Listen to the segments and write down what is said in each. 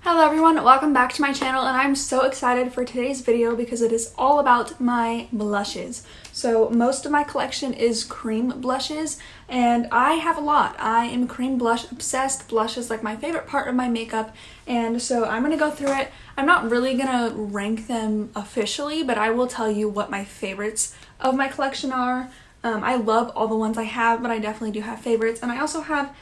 Hello everyone, welcome back to my channel, and I'm so excited for today's video because it is all about my blushes. So most of my collection is cream blushes, and I have a lot. I am cream blush obsessed. Blush is like my favorite part of my makeup, and so I'm gonna go through it. I'm not really gonna rank them officially, but I will tell you what my favorites of my collection are. I love all the ones I have, but I definitely do have favorites, and I also have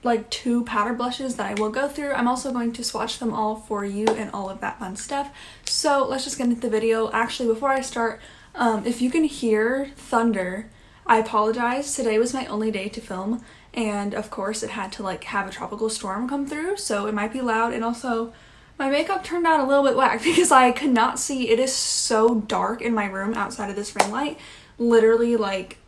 like 2 powder blushes that I will go through. I'm also going to swatch them all for you and all of that fun stuff. So let's just get into the video. Actually, before I start, if you can hear thunder, I apologize. Today was my only day to film, and of course it had to like have a tropical storm come through, so it might be loud. And also my makeup turned out a little bit whack because I could not see. It is so dark in my room outside of this ring light. Literally, like,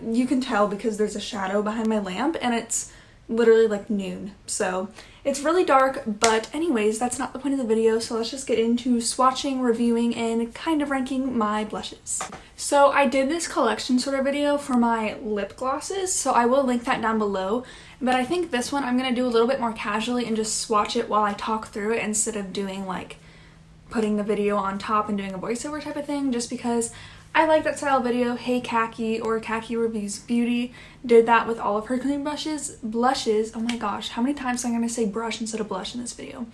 you can tell because there's a shadow behind my lamp, and it's literally like noon, so it's really dark. But anyways, that's not the point of the video, so let's just get into swatching, reviewing, and kind of ranking my blushes. So I did this collection sort of video for my lip glosses, so I will link that down below, but I think this one I'm gonna do a little bit more casually and just swatch it while I talk through it instead of doing like putting the video on top and doing a voiceover type of thing, just because I like that style of video. Hey Khaki, or Khaki Reviews Beauty, did that with all of her cream blushes. Oh my gosh, how many times am I going to say brush instead of blush in this video?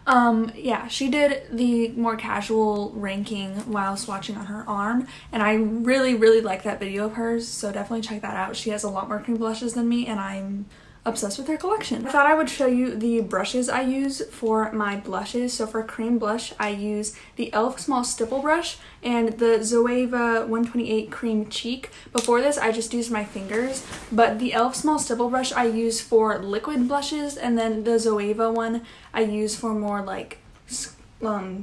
Yeah, she did the more casual ranking while swatching on her arm, and I really like that video of hers, so definitely check that out. She has a lot more cream blushes than me, and I'm obsessed with her collection. I thought I would show you the brushes I use for my blushes. So for cream blush, I use the e.l.f. Small Stipple brush and the Zoeva 128 Cream Cheek. Before this, I just used my fingers, but the e.l.f. Small Stipple brush I use for liquid blushes, and then the Zoeva one I use for more like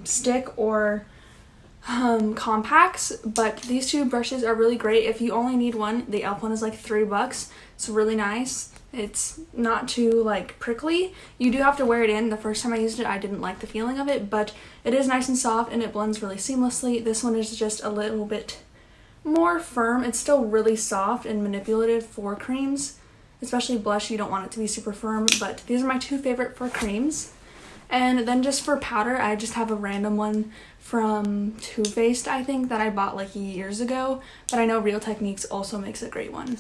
stick or compacts. But these 2 brushes are really great if you only need one. The e.l.f. one is like $3. It's really nice. It's not too like prickly. You do have to wear it in. The first time I used it, I didn't like the feeling of it, but it is nice and soft and it blends really seamlessly. This one is just a little bit more firm. It's still really soft and manipulative for creams, especially blush. You don't want it to be super firm, but these are my 2 favorite for creams. And then just for powder, I just have a random one from Too Faced, I think, that I bought like years ago, but I know Real Techniques also makes a great one.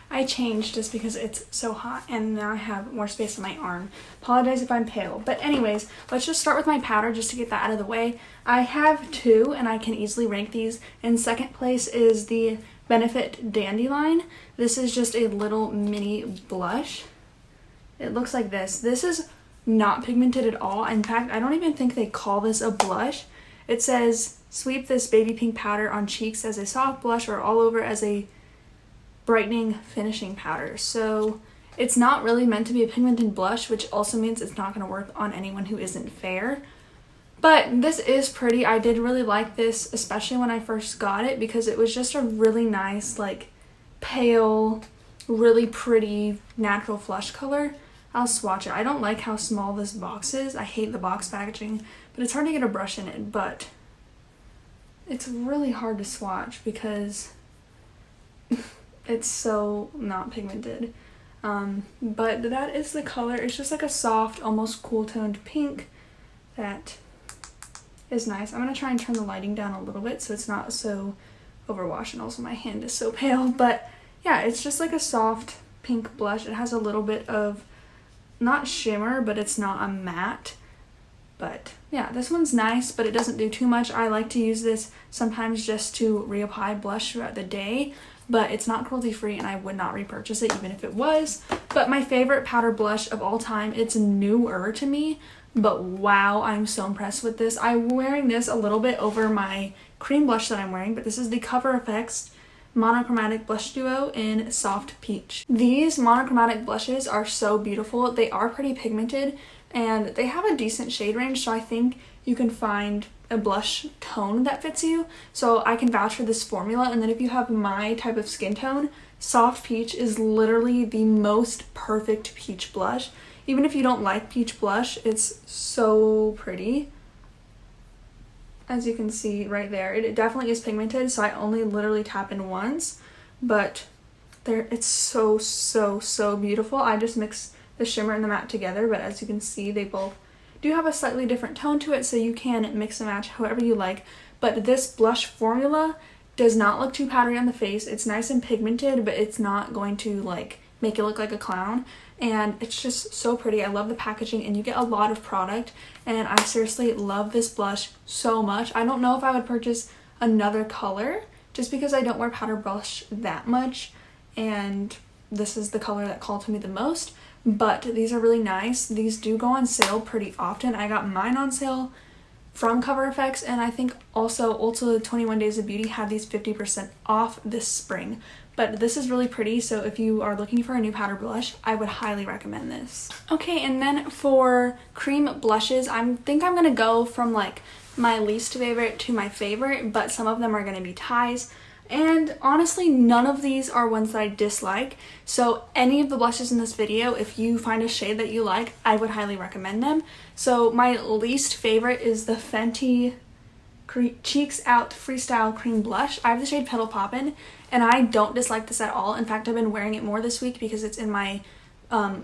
I changed just because it's so hot, and now I have more space on my arm. Apologize if I'm pale. But anyways, let's just start with my powder just to get that out of the way. I have 2, and I can easily rank these. In second place is the Benefit Dandelion. This is just a little mini blush. It looks like this. This is not pigmented at all. In fact, I don't even think they call this a blush. It says, sweep this baby pink powder on cheeks as a soft blush or all over as a brightening finishing powder. So it's not really meant to be a pigmented blush, which also means it's not going to work on anyone who isn't fair. But this is pretty. I did really like this, especially when I first got it, because it was just a really nice, like, pale, really pretty natural flush color. I'll swatch it. I don't like how small this box is. I hate the box packaging, but it's hard to get a brush in it. But it's really hard to swatch because it's so not pigmented. But that is the color. It's just like a soft, almost cool toned pink that is nice. I'm going to try and turn the lighting down a little bit so it's not so overwashed, and also my hand is so pale. But yeah, it's just like a soft pink blush. It has a little bit of, not shimmer, but it's not a matte. But yeah, this one's nice, but it doesn't do too much. I like to use this sometimes just to reapply blush throughout the day, but it's not cruelty free and I would not repurchase it even if it was. But my favorite powder blush of all time, it's newer to me, but wow, I'm so impressed with this. I'm wearing this a little bit over my cream blush that I'm wearing, but this is the Cover FX Monochromatic Blush Duo in Soft Peach. These monochromatic blushes are so beautiful. They are pretty pigmented and they have a decent shade range, so I think you can find a blush tone that fits you. So I can vouch for this formula, and then if you have my type of skin tone, Soft Peach is literally the most perfect peach blush. Even if you don't like peach blush, it's so pretty. As you can see right there, it definitely is pigmented, so I only literally tap in once, but it's so beautiful. I just mix the shimmer and the matte together, but as you can see, they both do have a slightly different tone to it, so you can mix and match however you like. But this blush formula does not look too powdery on the face. It's nice and pigmented, but it's not going to like make it look like a clown. And it's just so pretty. I love the packaging, and you get a lot of product, and I seriously love this blush so much. I don't know if I would purchase another color just because I don't wear powder blush that much, and this is the color that called to me the most. But these are really nice. These do go on sale pretty often. I got mine on sale from Cover FX, and I think also Ulta 21 Days of Beauty had these 50% off this spring. But this is really pretty, so if you are looking for a new powder blush, I would highly recommend this. Okay, and then for cream blushes, I think I'm gonna go from like my least favorite to my favorite, but some of them are gonna be ties. And honestly, none of these are ones that I dislike. So any of the blushes in this video, if you find a shade that you like, I would highly recommend them. So my least favorite is the Fenty Cheeks Out Freestyle Cream Blush. I have the shade Petal Poppin', and I don't dislike this at all. In fact, I've been wearing it more this week because it's in my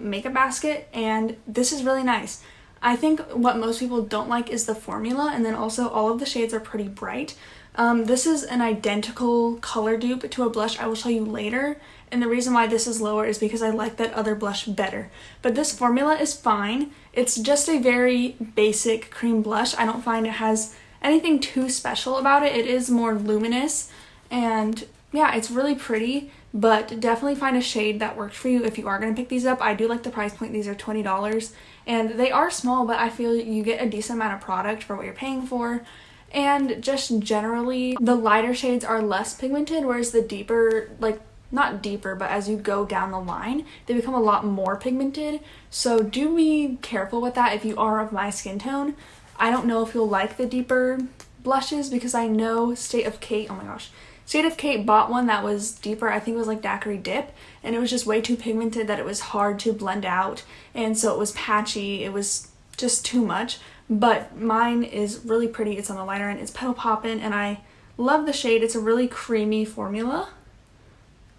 makeup basket, and this is really nice. I think what most people don't like is the formula, and then also all of the shades are pretty bright. This is an identical color dupe to a blush I will show you later, and the reason why this is lower is because I like that other blush better. But this formula is fine. It's just a very basic cream blush. I don't find it has anything too special about it. It is more luminous, and yeah, it's really pretty, but definitely find a shade that works for you if you are going to pick these up. I do like the price point. These are $20, and they are small, but I feel you get a decent amount of product for what you're paying for. And just generally, the lighter shades are less pigmented, whereas the deeper, like not deeper, but as you go down the line, they become a lot more pigmented. So do be careful with that if you are of my skin tone. I don't know if you'll like the deeper blushes because I know State of Kate, oh my gosh, State of Kate bought one that was deeper. I think it was like Daiquiri Dip, and it was just way too pigmented that it was hard to blend out, and so it was patchy. It was just too much. But mine is really pretty. It's on the lighter end. It's Petal Poppin', and I love the shade. It's a really creamy formula,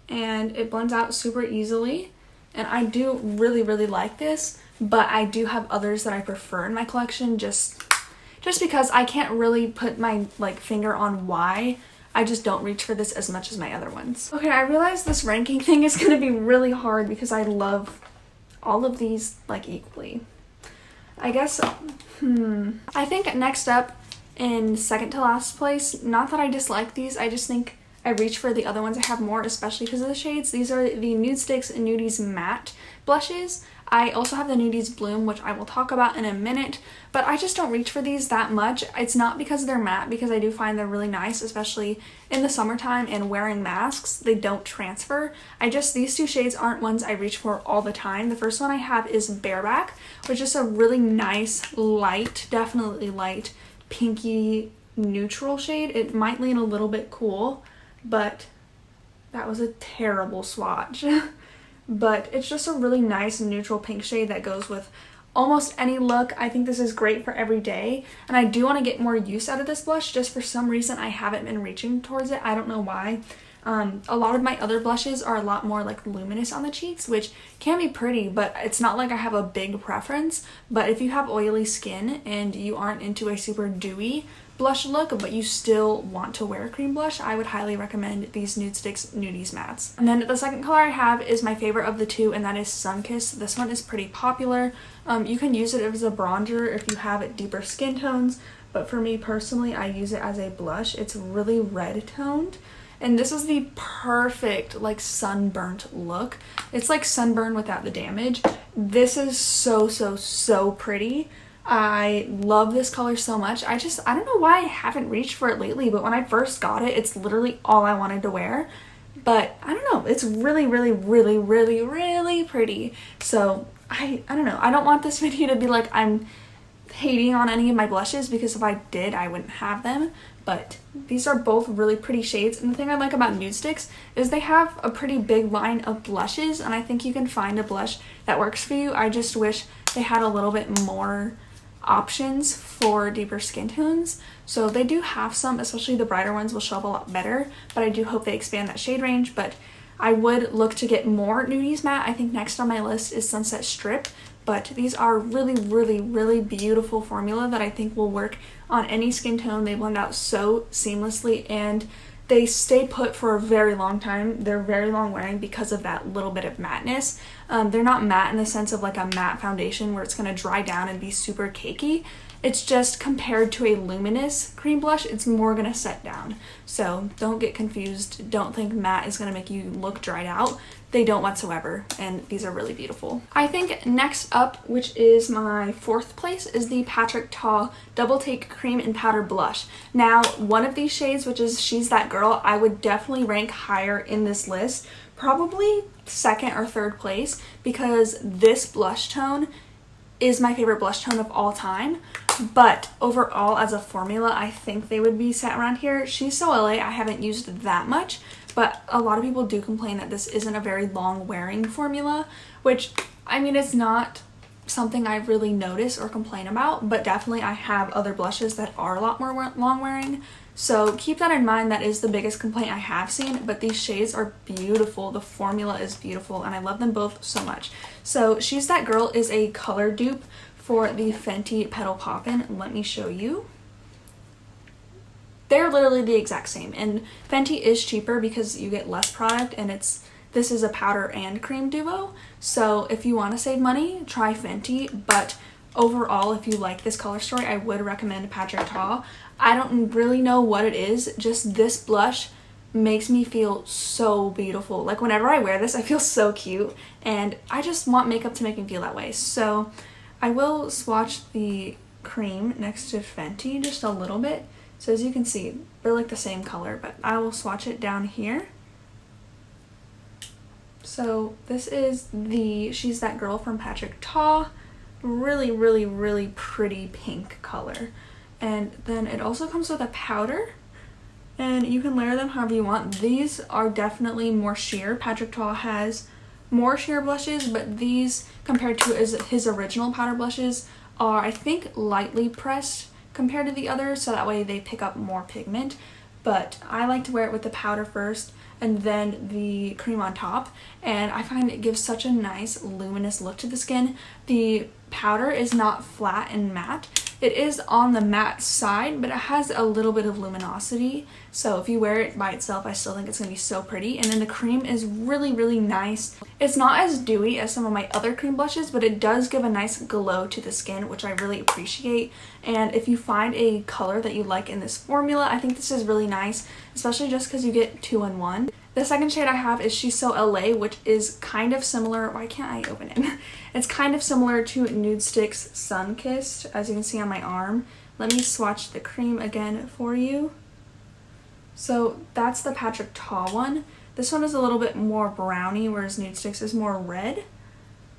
and it blends out super easily, and I do really, really like this. But I do have others that I prefer in my collection just because I can't really put my like finger on why. I just don't reach for this as much as my other ones. Okay, I realize this ranking thing is going to be really hard because I love all of these like equally. I guess, I think next up in second to last place, not that I dislike these, I just think I reach for the other ones I have more, especially because of the shades. These are the Nudestix Nudies Matte blushes. I also have the Nudies Bloom, which I will talk about in a minute, but I just don't reach for these that much. It's not because they're matte, because I do find they're really nice, especially in the summertime and wearing masks. They don't transfer. These two shades aren't ones I reach for all the time. The first one I have is Bareback, which is a really nice, light, definitely light, pinky neutral shade. It might lean a little bit cool, but that was a terrible swatch. But it's just a really nice neutral pink shade that goes with almost any look. I think this is great for every day, and I do want to get more use out of this blush. Just for some reason I haven't been reaching towards it. I don't know why. A lot of my other blushes are a lot more like luminous on the cheeks, which can be pretty, but it's not like I have a big preference. But if you have oily skin and you aren't into a super dewy blush look, but you still want to wear a cream blush, I would highly recommend these Nudestix Nudies Mattes. And then the second color I have is my favorite of the two, and that is Sunkissed. This one is pretty popular. You can use it as a bronzer if you have deeper skin tones, but for me personally, I use it as a blush. It's really red toned, and this is the perfect like sunburnt look. It's like sunburn without the damage. This is so pretty. I love this color so much. I don't know why I haven't reached for it lately, but when I first got it, it's literally all I wanted to wear. But I don't know, it's really pretty. So I don't know, I don't want this video to be like I'm hating on any of my blushes, because if I did, I wouldn't have them. But these are both really pretty shades, and the thing I like about Nudestix is they have a pretty big line of blushes, and I think you can find a blush that works for you. I just wish they had a little bit more options for deeper skin tones. So they do have some, especially the brighter ones will show up a lot better, but I do hope they expand that shade range. But I would look to get more Nudies Matte. I think next on my list is Sunset Strip, but these are really, really, really beautiful formula that I think will work on any skin tone. They blend out so seamlessly and they stay put for a very long time. They're very long wearing because of that little bit of matteness. They're not matte in the sense of like a matte foundation where it's going to dry down and be super cakey. It's just compared to a luminous cream blush, it's more going to set down. So don't get confused. Don't think matte is going to make you look dried out. They don't whatsoever, and these are really beautiful. I think next up, which is my 4th place, is the Patrick Ta Double Take Cream and Powder Blush. Now, one of these shades, which is She's That Girl, I would definitely rank higher in this list, probably 2nd or 3rd place, because this blush tone is my favorite blush tone of all time. But overall, as a formula, I think they would be set around here. She's So LA, I haven't used that much, but a lot of people do complain that this isn't a very long wearing formula, which, I mean, it's not something I really notice or complain about, but definitely I have other blushes that are a lot more long wearing. So keep that in mind. That is the biggest complaint I have seen, but these shades are beautiful. The formula is beautiful and I love them both so much. So She's That Girl is a color dupe for the Fenty Petal Poppin'. Let me show you. They're literally the exact same, and Fenty is cheaper because you get less product, and this is a powder and cream duo. So if you want to save money, try Fenty, but overall, if you like this color story, I would recommend Patrick Ta. I don't really know what it is, just this blush makes me feel so beautiful. Like whenever I wear this, I feel so cute, and I just want makeup to make me feel that way. So I will swatch the cream next to Fenty just a little bit. So as you can see, they're like the same color, but I will swatch it down here. So this is the She's That Girl from Patrick Ta. Really, really, really pretty pink color. And then it also comes with a powder, and you can layer them however you want. These are definitely more sheer. Patrick Ta has more sheer blushes, but these, compared to his original powder blushes, are, I think, lightly pressed compared to the others, so that way they pick up more pigment. But I like to wear it with the powder first and then the cream on top, and I find it gives such a nice luminous look to the skin. The powder is not flat and matte. It is on the matte side, but it has a little bit of luminosity, so if you wear it by itself, I still think it's going to be so pretty. And then the cream is really, really nice. It's not as dewy as some of my other cream blushes, but it does give a nice glow to the skin, which I really appreciate. And if you find a color that you like in this formula, I think this is really nice, especially just because you get 2 in 1. The second shade I have is She's So LA, which is kind of similar. Why can't I open it? It's kind of similar to Nudestix Sunkissed, as you can see on my arm. Let me swatch the cream again for you. So that's the Patrick Ta one. This one is a little bit more browny, whereas Nudestix is more red.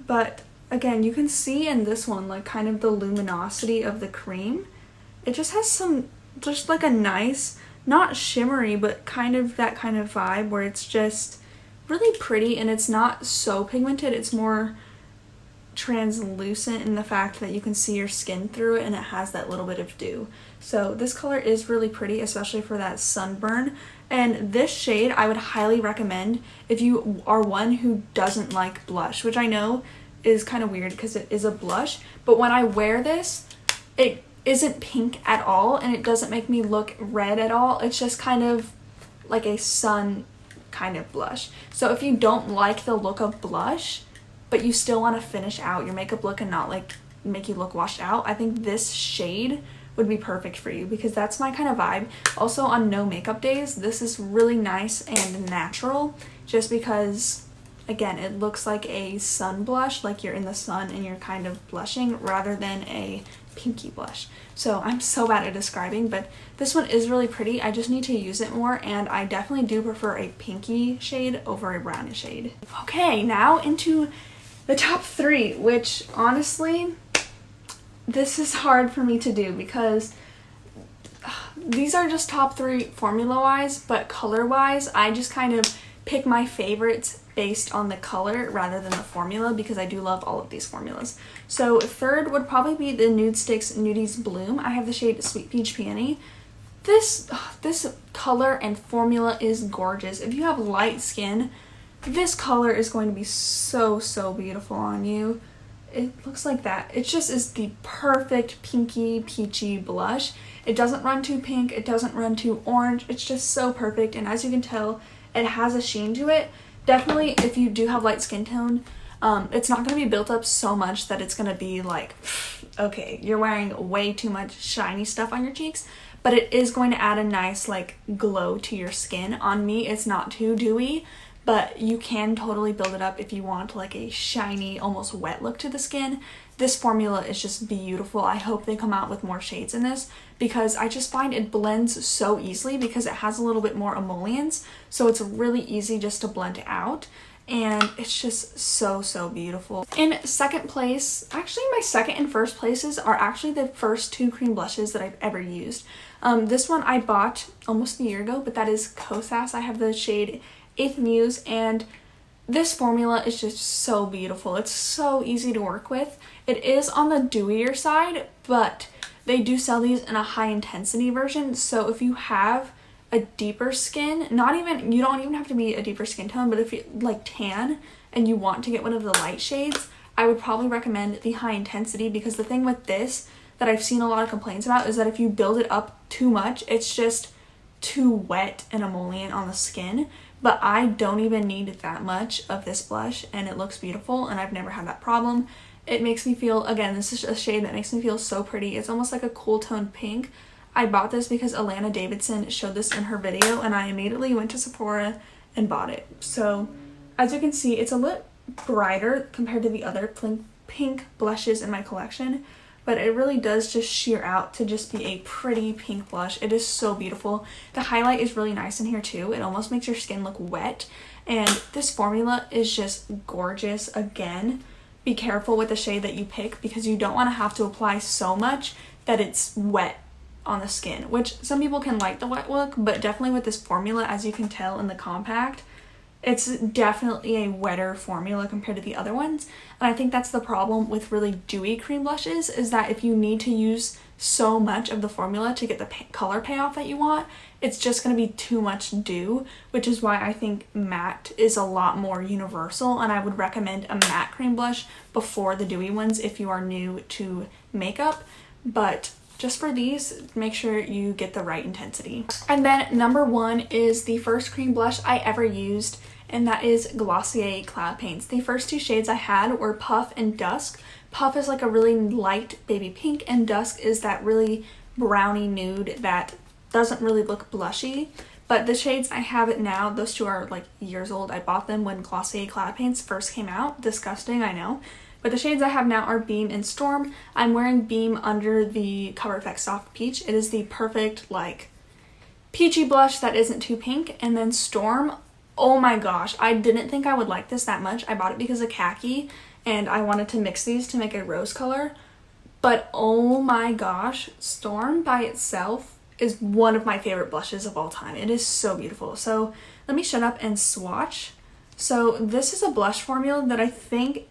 But again, you can see in this one like kind of the luminosity of the cream. It just has some, just like a nice, not shimmery, but kind of that kind of vibe where it's just really pretty, and it's not so pigmented. It's more translucent in the fact that you can see your skin through it, and it has that little bit of dew. So this color is really pretty, especially for that sunburn. And this shade I would highly recommend if you are one who doesn't like blush, which I know is kind of weird because it is a blush, but when I wear this, it isn't pink at all, and it doesn't make me look red at all. It's just kind of like a sun kind of blush. So if you don't like the look of blush, but you still want to finish out your makeup look and not like make you look washed out, I think this shade would be perfect for you, because that's my kind of vibe. Also on no makeup days, this is really nice and natural, just because again, it looks like a sun blush, like you're in the sun and you're kind of blushing, rather than a pinky blush. So I'm so bad at describing, but this one is really pretty. I just need to use it more, and I definitely do prefer a pinky shade over a brownish shade. Okay, now into the top 3, which honestly, this is hard for me to do because these are just top 3 formula wise, but color wise, I just kind of pick my favorites based on the color rather than the formula, because I do love all of these formulas. So 3rd would probably be the Nudestix Nudies Bloom. I have the shade Sweet Peach Peony. This color and formula is gorgeous. If you have light skin, this color is going to be so, so beautiful on you. it looks like that. It just is the perfect pinky peachy blush. It doesn't run too pink, it doesn't run too orange. It's just so perfect, and as you can tell, it has a sheen to it. Definitely, if you do have light skin tone, it's not going to be built up so much that it's going to be like, okay, you're wearing way too much shiny stuff on your cheeks, but it is going to add a nice like glow to your skin. On me, it's not too dewy, but you can totally build it up if you want like a shiny, almost wet look to the skin. This formula is just beautiful. I hope they come out with more shades in this because I just find it blends so easily because it has a little bit more emollients, so it's really easy just to blend out. And it's just so beautiful. In second place, actually my second and first places are actually the first two cream blushes that I've ever used. This one I bought almost a year ago, but that is Kosas. I have the shade 8th Muse, and this formula is just so beautiful. It's so easy to work with. It is on the dewier side, but they do sell these in a high intensity version, so if you have a deeper skin, you don't even have to be a deeper skin tone, but if you like tan and you want to get one of the light shades, I would probably recommend the high intensity, because the thing with this that I've seen a lot of complaints about is that if you build it up too much, it's just too wet and emollient on the skin. But I don't even need that much of this blush, and it looks beautiful, and I've never had that problem. It makes me feel, again, this is a shade that makes me feel so pretty. It's almost like a cool toned pink. I bought this because Alana Davidson showed this in her video, and I immediately went to Sephora and bought it. So as you can see, it's a little brighter compared to the other pink blushes in my collection, but it really does just sheer out to just be a pretty pink blush. It is so beautiful. The highlight is really nice in here too. It almost makes your skin look wet, and this formula is just gorgeous. Again, be careful with the shade that you pick because you don't want to have to apply so much that it's wet on the skin, which some people can like the wet look, but definitely with this formula, as you can tell in the compact, it's definitely a wetter formula compared to the other ones. And I think that's the problem with really dewy cream blushes, is that if you need to use so much of the formula to get the color payoff that you want, it's just going to be too much dew, which is why I think matte is a lot more universal, and I would recommend a matte cream blush before the dewy ones if you are new to makeup. But just for these, make sure you get the right intensity. And then number one is the first cream blush I ever used, and that is Glossier Cloud Paints. The first two shades I had were Puff and Dusk. Puff is like a really light baby pink, and Dusk is that really browny nude that doesn't really look blushy. But the shades I have now, those two are like years old. I bought them when Glossier Cloud Paints first came out. Disgusting, I know. But the shades I have now are Beam and Storm. I'm wearing Beam under the Cover FX Soft Peach. It is the perfect like peachy blush that isn't too pink. And then Storm, oh my gosh, I didn't think I would like this that much. I bought it because of khaki, and I wanted to mix these to make a rose color. But oh my gosh, Storm by itself is one of my favorite blushes of all time. It is so beautiful. So let me shut up and swatch. So this is a blush formula that I think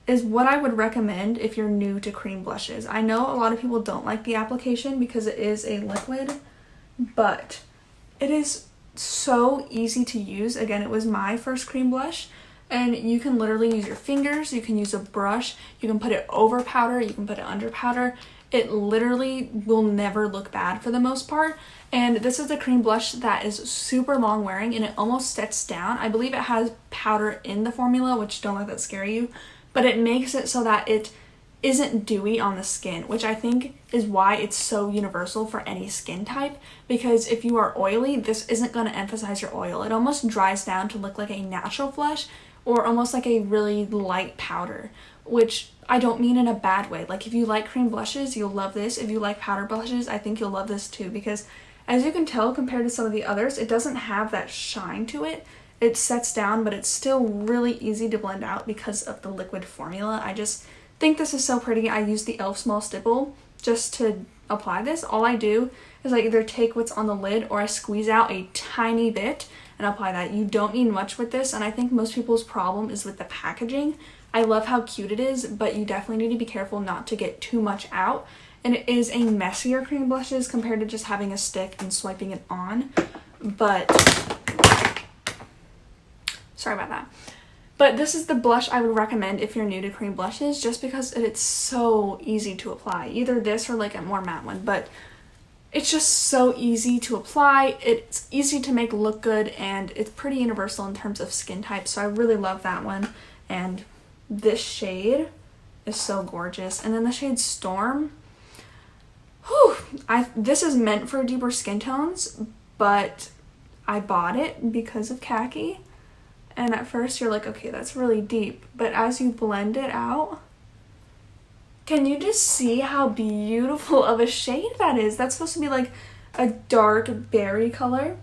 is what I would recommend if you're new to cream blushes. I know a lot of people don't like the application because it is a liquid, but it is so easy to use. Again, it was my first cream blush, and you can literally use your fingers, you can use a brush, you can put it over powder, you can put it under powder. It literally will never look bad for the most part. And this is a cream blush that is super long wearing, and it almost sets down. I believe it has powder in the formula, which don't let that scare you, but it makes it so that it isn't dewy on the skin, which I think is why it's so universal for any skin type, because if you are oily, this isn't going to emphasize your oil. It almost dries down to look like a natural flush or almost like a really light powder, which I don't mean in a bad way. Like if you like cream blushes, you'll love this. If you like powder blushes, I think you'll love this too, because as you can tell compared to some of the others, it doesn't have that shine to it. It sets down, but it's still really easy to blend out because of the liquid formula. I just think this is so pretty. I use the e.l.f. Small Stipple just to apply this. All I do is I either take what's on the lid or I squeeze out a tiny bit and apply that. You don't need much with this, and I think most people's problem is with the packaging. I love how cute it is, but you definitely need to be careful not to get too much out. And it is a messier cream blushes compared to just having a stick and swiping it on. But sorry about that. But this is the blush I would recommend if you're new to cream blushes, just because it's so easy to apply. Either this or like a more matte one, but it's just so easy to apply. It's easy to make look good, and it's pretty universal in terms of skin type, so I really love that one. And this shade is so gorgeous. And then the shade Storm, whew, this is meant for deeper skin tones, but I bought it because of khaki. And at first you're like, okay, that's really deep, but as you blend it out, can you just see how beautiful of a shade that is? That's supposed to be like a dark berry color,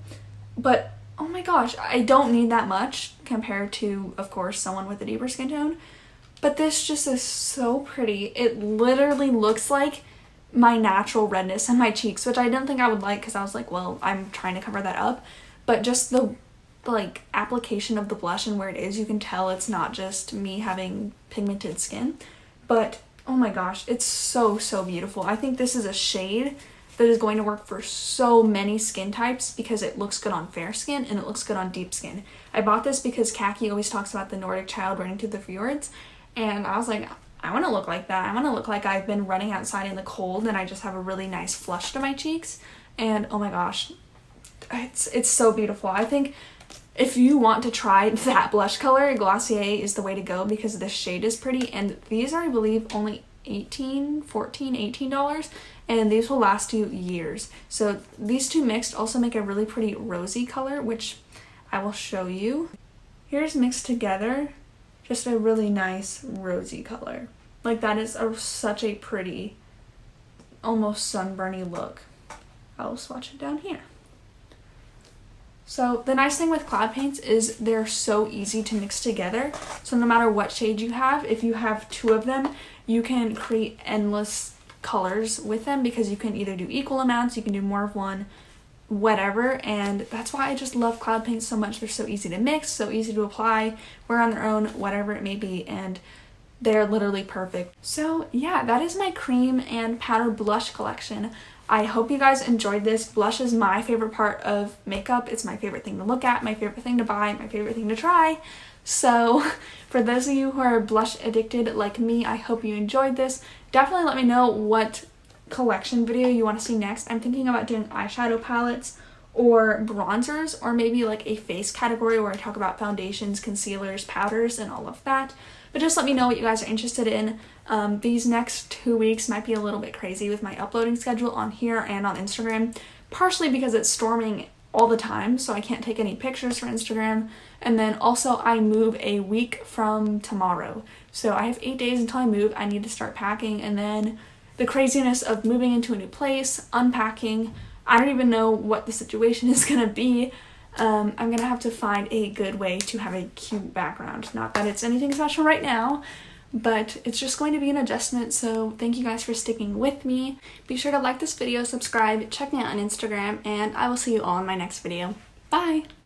but oh my gosh, I don't need that much compared to, of course, someone with a deeper skin tone. But this just is so pretty. It literally looks like my natural redness in my cheeks, which I didn't think I would like because I was like, well, I'm trying to cover that up. But just the like application of the blush and where it is, you can tell it's not just me having pigmented skin. But oh my gosh, it's so, so beautiful. I think this is a shade that is going to work for so many skin types because it looks good on fair skin and it looks good on deep skin. I bought this because khaki always talks about the Nordic child running through the fjords, and I was like, I want to look like that. I want to look like I've been running outside in the cold and I just have a really nice flush to my cheeks. And oh my gosh, it's so beautiful. I think if you want to try that blush color, Glossier is the way to go because this shade is pretty, and these are, I believe, only $18, and these will last you years. So these two mixed also make a really pretty rosy color, which I will show you. Here's mixed together, just a really nice rosy color. Like that is such a pretty, almost sunburny look. I'll swatch it down here. So the nice thing with cloud paints is they're so easy to mix together. So no matter what shade you have, if you have two of them, you can create endless colors with them because you can either do equal amounts, you can do more of one, whatever. And that's why I just love cloud paints so much. They're so easy to mix, so easy to apply, wear on their own, whatever it may be, and they're literally perfect. So yeah, that is my cream and powder blush collection. I hope you guys enjoyed this. Blush is my favorite part of makeup. It's my favorite thing to look at, my favorite thing to buy, my favorite thing to try. So for those of you who are blush addicted like me, I hope you enjoyed this. Definitely let me know what collection video you want to see next. I'm thinking about doing eyeshadow palettes or bronzers, or maybe like a face category where I talk about foundations, concealers, powders, and all of that. But just let me know what you guys are interested in. These next 2 weeks might be a little bit crazy with my uploading schedule on here and on Instagram, partially because it's storming all the time, so I can't take any pictures for Instagram. And then also I move a week from tomorrow. So I have 8 days until I move. I need to start packing, and then the craziness of moving into a new place, unpacking. I don't even know what the situation is gonna be. I'm gonna have to find a good way to have a cute background. Not that it's anything special right now, but it's just going to be an adjustment. So thank you guys for sticking with me. Be sure to like this video, subscribe, check me out on Instagram, and I will see you all in my next video. Bye!